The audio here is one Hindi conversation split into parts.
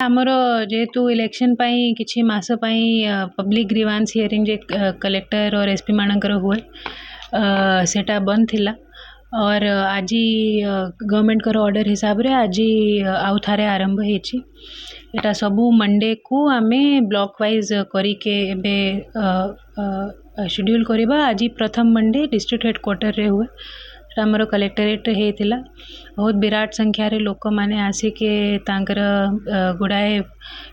आमर जेहेतु इलेक्शन पाई किछि मास पाई पब्लिक ग्रीवांस हियरिंग जे कलेक्टर और एसपी मानकर हुए सेटा बंद थिला और आज गवर्नमेंट कर ऑर्डर हिसाब रे आज आउ थारे आरंभ हेछि। एटा सबू मंडे को आमे ब्लॉक वाइज करी के एबे शेड्यूल करिबा। आज प्रथम मंडे डिस्ट्रिक्ट हेडक्वार्टर रे हुए आमर कलेक्टरेट हेतिला। बहुत विराट संख्या रे लोक माने आसिके तांकर गुड़ाए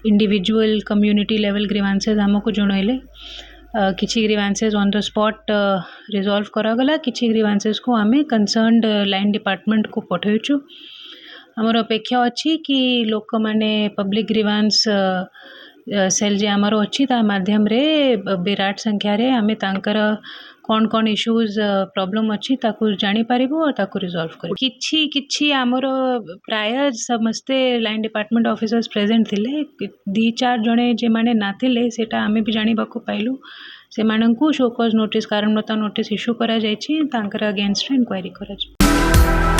इंडिविजुअल कम्युनिटी लेवल ग्रीवांसेस हमको जणैले। किछि grievances on the spot resolve करागला, किछि ग्रीवांसेस को आमे कंसर्न्ड लाइन डिपार्टमेंट को पठैछु। हमर अपेक्षा अछि कि लोक माने पब्लिक ग्रीवांस सेल जे आमर अछि ता माध्यम रे विराट संख्या रे आमे तांकर कौन कौन इश्यूज प्रॉब्लम अच्छी ताकू जानी पारिबो और ताकू रिजॉल्व करी। किछि किछि आमर प्राय समस्ते लाइन डिपार्टमेंट ऑफिसर्स प्रेजेंट थिले। 2-4 जणे जे माने ना थिले सेटा आमे भी जानी बाको पाइलु। से माननकु शो कॉज नोटिस कारण बता नोटिस इश्यू करा जायछि, तांकर अगेंस्ट इंक्वायरी करा जाय।